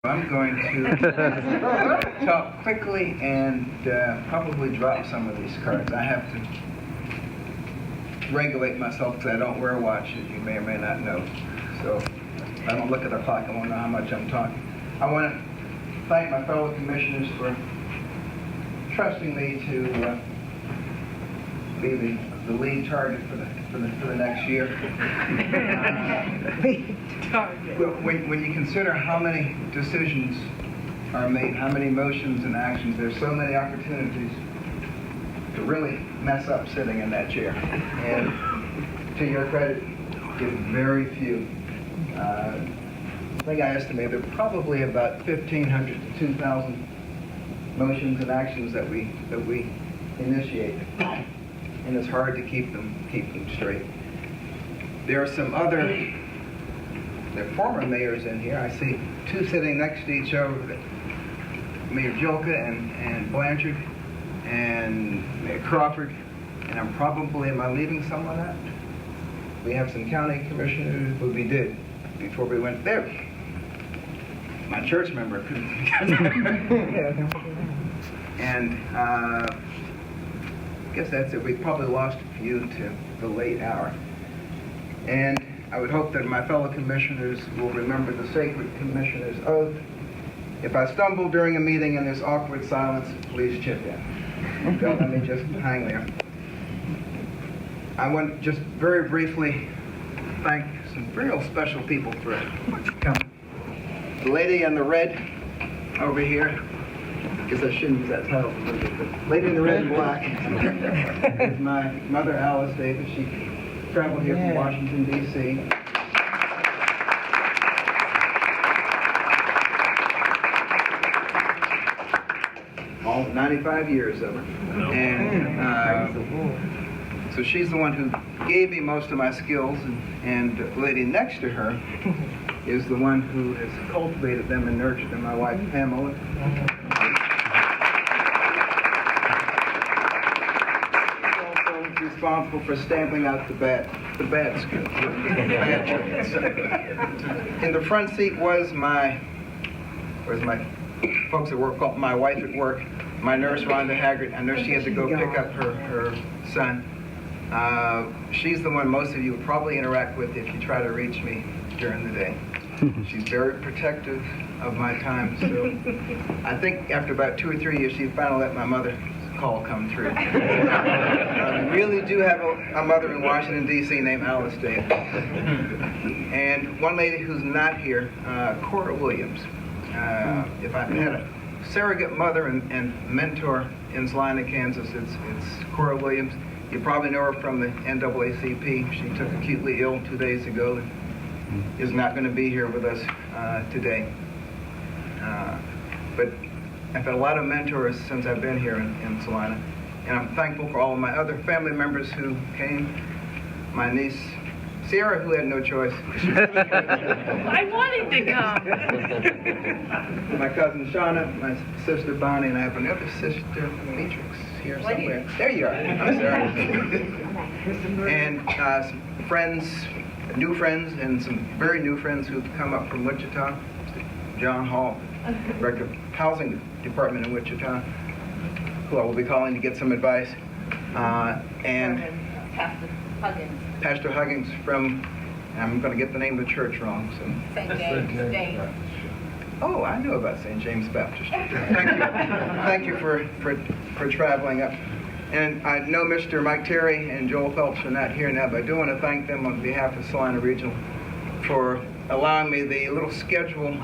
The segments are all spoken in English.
I'm going to talk quickly and probably drop some of these cards. I have to regulate myself because I don't wear a watch, as you may or may not know. So if I don't look at the clock, I won't know how much I'm talking. I want to thank my fellow commissioners for trusting me to be the lead target for the next year. When you consider how many decisions are made, how many motions and actions, there's so many opportunities to really mess up sitting in that chair. And to your credit, get very few. I think I estimate there are probably about 1,500 to 2,000 motions and actions that we initiate, and it's hard to keep them straight. There are some other, there are former mayors in here. I see two sitting next to each other, Mayor Jolka and Blanchard and Mayor Crawford, and am I leaving someone out? We have some county commissioners, but we did before we went there. My church member couldn't. And I guess that's it. We probably lost a few to the late hour. And I would hope that my fellow commissioners will remember the sacred commissioner's oath. If I stumble during a meeting and there's awkward silence, please chip in. Don't let me just hang there. I want to just very briefly thank some real special people for coming. The lady in the red over here, I guess I shouldn't use that title, but lady in the red and black is my mother, Alice Davis. She traveled here from Washington, D.C. All 95 years of her. And so she's the one who gave me most of my skills, and the lady next to her is the one who has cultivated them and nurtured them, my wife, Pamela. Responsible for stamping out the bad skills, the bad traits. In the front seat was my folks at work, called my wife at work, my nurse Rhonda Haggard. I know she had to go pick up her son. She's the one most of you would probably interact with if you try to reach me during the day. She's very protective of my time, so I think after about 2 or 3 years, she finally let my mother call come through. I really do have a mother in Washington, D.C. named Alice Davis. And one lady who's not here, Cora Williams. If I had a surrogate mother and mentor in Salina, Kansas, it's Cora Williams. You probably know her from the NAACP. She took acutely ill 2 days ago and is not going to be here with us today. But I've had a lot of mentors since I've been here in Salina, and I'm thankful for all of my other family members who came. My niece, Sierra, who had no choice. I wanted to come. My cousin Shauna, my sister Bonnie, and I have another sister, Matrix, here somewhere. There you are. I'm sorry. And some friends, new friends, and some very new friends who've come up from Wichita. John Hall, Director of Housing Department in Wichita, who I will be calling to get some advice. And Pastor Huggins from, I'm going to get the name of the church wrong. So. St. James. Oh, I know about St. James Baptist. Thank you for traveling up. And I know Mr. Mike Terry and Joel Phelps are not here now, but I do want to thank them on behalf of Salina Regional for allowing me the little schedule.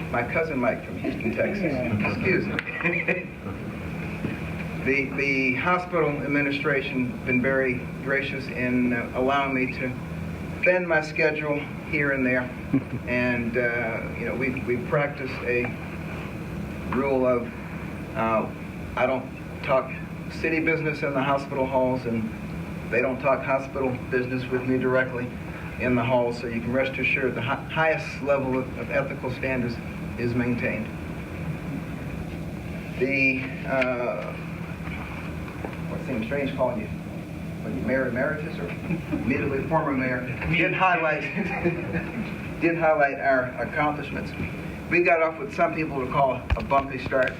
My cousin Mike from Houston, Texas. Excuse me. The hospital administration been very gracious in allowing me to bend my schedule here and there, and we practice a rule of I don't talk city business in the hospital halls, and they don't talk hospital business with me directly in the halls. So you can rest assured the highest level of ethical standards is maintained. The what seems strange calling you Mayor Emeritus or immediately former mayor, did highlight our accomplishments. We got off what some people would call a bumpy start.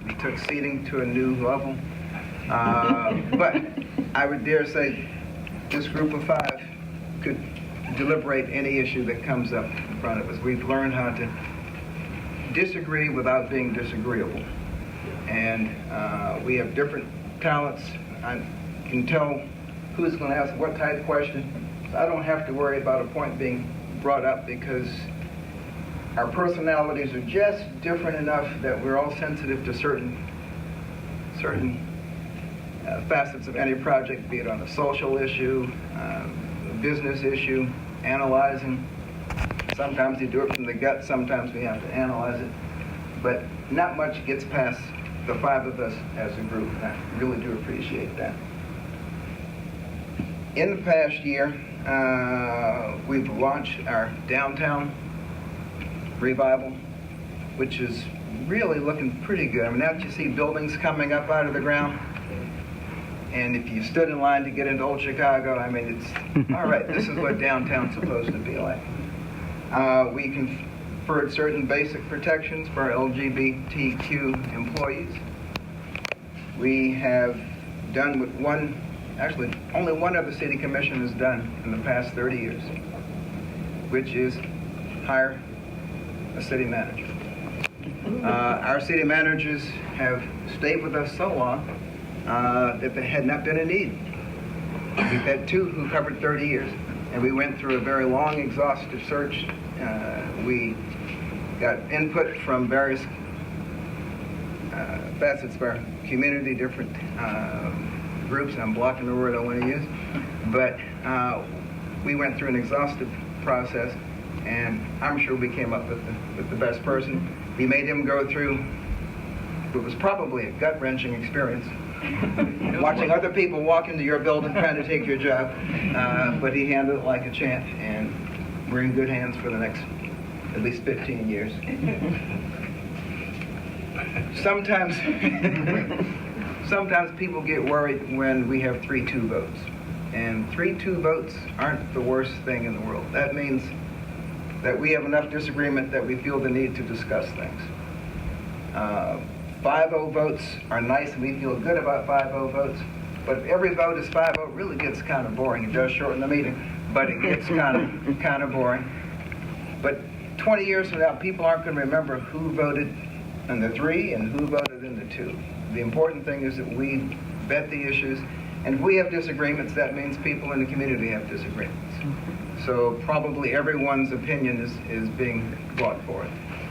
We took seating to a new level. But I would dare say this group of 5 could deliberate any issue that comes up in front of us. We've learned how to disagree without being disagreeable. And we have different talents. I can tell who's going to ask what type of question. So I don't have to worry about a point being brought up because our personalities are just different enough that we're all sensitive to certain facets of any project, be it on a social issue, a business issue, analyzing. Sometimes you do it from the gut, sometimes we have to analyze it. But not much gets past the 5 of us as a group, and I really do appreciate that. In the past year, we've launched our downtown revival, which is really looking pretty good. I mean, now that you see buildings coming up out of the ground, and if you stood in line to get into Old Chicago, I mean, it's, all right, this is what downtown's supposed to be like. We conferred certain basic protections for our LGBTQ employees. We have done what only one other city commission has done in the past 30 years, which is hire a city manager. Our city managers have stayed with us so long that there had not been a need. We've had 2 who covered 30 years, and we went through a very long, exhaustive search. We got input from various facets of our community, different groups. I'm blocking the word I want to use, but we went through an exhaustive process, and I'm sure we came up with the best person. We made him go through what was probably a gut-wrenching experience, watching other people walk into your building trying to take your job, but he handled it like a champ, and we're in good hands for the next at least 15 years. Sometimes people get worried when we have 3-2 votes, and 3-2 votes aren't the worst thing in the world. That means that we have enough disagreement that we feel the need to discuss things. 5-0 votes are nice, and we feel good about 5-0 votes, but if every vote is 5-0, it really gets kind of boring. It does shorten the meeting, but it gets kind of boring. But 20 years from now, people aren't going to remember who voted in the 3 and who voted in the 2. The important thing is that we vet the issues, and if we have disagreements, that means people in the community have disagreements. So probably everyone's opinion is being brought forth.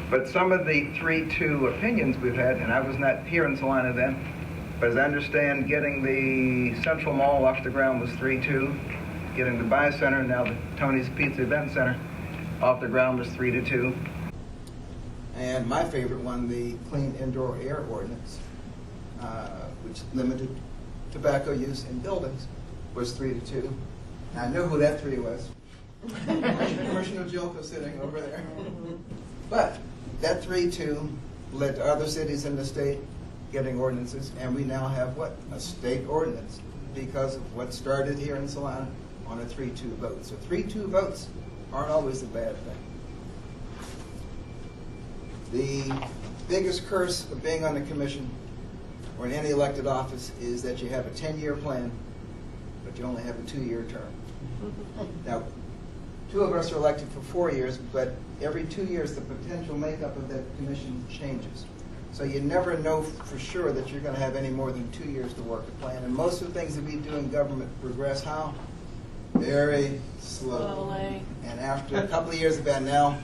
But some of the 3-2 opinions we've had, and I was not here in Salina then, but as I understand, getting the Central Mall off the ground was 3-2. Getting the Buy Center, now the Tony's Pizza Event Center, off the ground was 3-2. And my favorite one, the Clean Indoor Air Ordinance, which limited tobacco use in buildings, was 3-2. I know who that 3 was. Commissioner Jilko sitting over there. But that 3-2 led to other cities in the state getting ordinances, and we now have what? A state ordinance because of what started here in Salina on a 3-2 vote. So 3-2 votes aren't always a bad thing. The biggest curse of being on the commission or in any elected office is that you have a 10-year plan, but you only have a 2-year term. Now, 2 of us are elected for 4 years, but every 2 years the potential makeup of that commission changes. So you never know for sure that you're going to have any more than 2 years to work a plan. And most of the things that we do in government progress how? Very slowly. And after a couple of years of that now,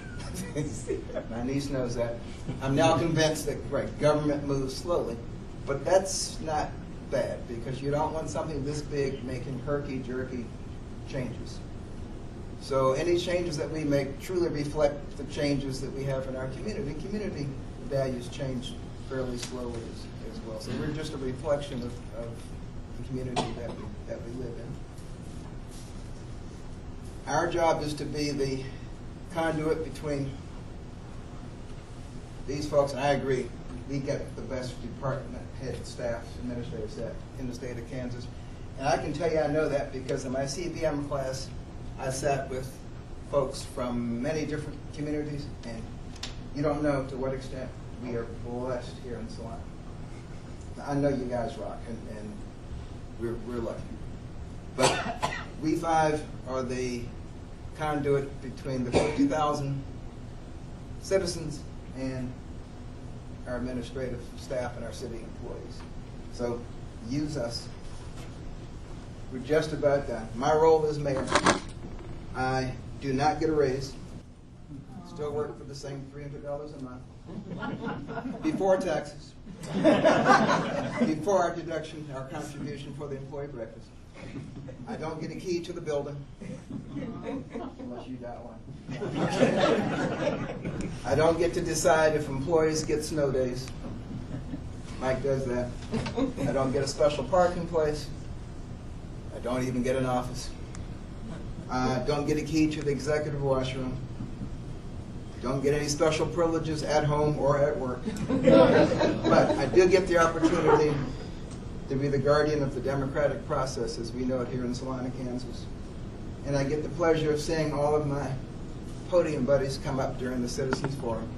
my niece knows that, I'm now convinced that, right, government moves slowly. But that's not bad, because you don't want something this big making herky-jerky changes. So any changes that we make truly reflect the changes that we have in our community. Community values change fairly slowly as well. So we're just a reflection of the community that we live in. Our job is to be the conduit between these folks, and I agree, we get the best department head staff, administrative staff in the state of Kansas, And I can tell you I know that because in my CBM class, I sat with folks from many different communities, and you don't know to what extent we are blessed here in Salina. I know you guys rock, and we're lucky. But we five are the conduit between the 50,000 citizens and our administrative staff and our city employees. So use us. We're just about done. My role as mayor, I do not get a raise. Still work for the same $300 a month. Before taxes. Before our deduction, our contribution for the employee breakfast. I don't get a key to the building. Unless you got one. I don't get to decide if employees get snow days. Mike does that. I don't get a special parking place. I don't even get an office. I don't get a key to the executive washroom. Don't get any special privileges at home or at work. But I do get the opportunity to be the guardian of the democratic process as we know it here in Salina, Kansas. And I get the pleasure of seeing all of my podium buddies come up during the Citizens Forum.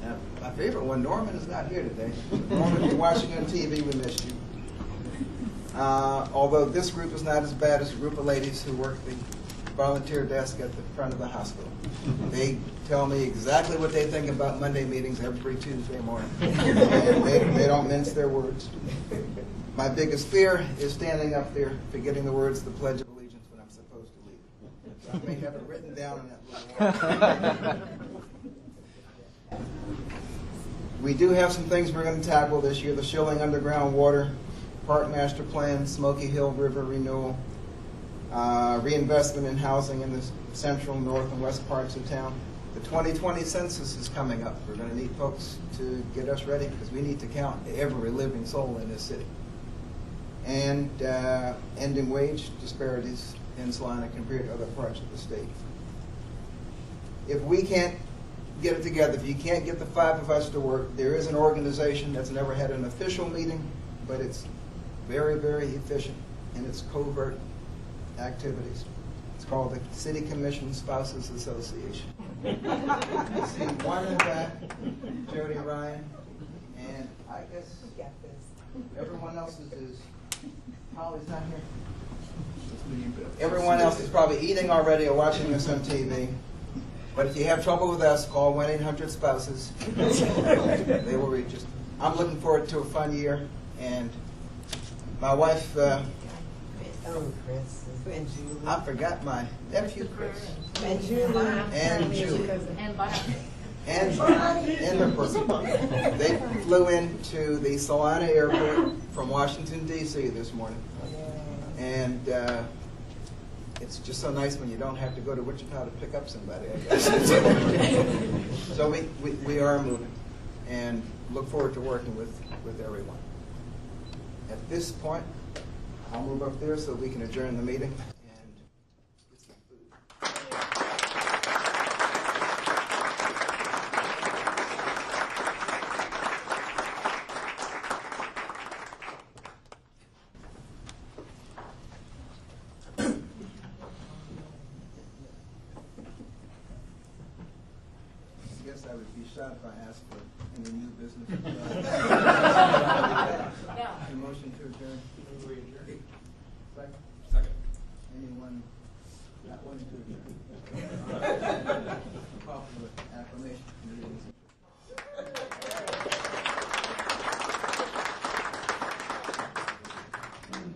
And my favorite one, Norman, is not here today. Norman, you're watching on TV, we missed you. Although this group is not as bad as a group of ladies who work the volunteer desk at the front of the hospital. They tell me exactly what they think about Monday meetings every Tuesday morning. And they don't mince their words. My biggest fear is standing up there forgetting the words of the Pledge of Allegiance when I'm supposed to leave. So I may have it written down on that little wall. We do have some things we're going to tackle this year. The Schilling Underground Water Park Master Plan, Smoky Hill River Renewal, reinvestment in housing in the central, north, and west parts of town. The 2020 census is coming up. We're going to need folks to get us ready because we need to count every living soul in this city. And ending wage disparities in Salina compared to other parts of the state. If we can't get it together, if you can't get the five of us to work, there is an organization that's never had an official meeting, but it's very, very efficient in its covert activities. It's called the City Commission Spouses Association. You see one in the back, Jody Ryan, and I guess everyone else is Holly's not here. Everyone else is probably eating already or watching us on TV. But if you have trouble with us, call 1-800-SPOUSES. They will reach us. I'm looking forward to a fun year, and my wife, Chris. And Julie. I forgot my nephew, Chris. And Julie. And Julie. And Bob. And their person. They flew into the Salina Airport from Washington, D.C. this morning. And it's just so nice when you don't have to go to Wichita to pick up somebody, I guess. So we are moving and look forward to working with everyone. At this point, I'll move up there so we can adjourn the meeting and get some food. I guess I would be shot if I asked for any new business. A motion to adjourn. Second. Anyone not wanting to adjourn? Call for acclamation.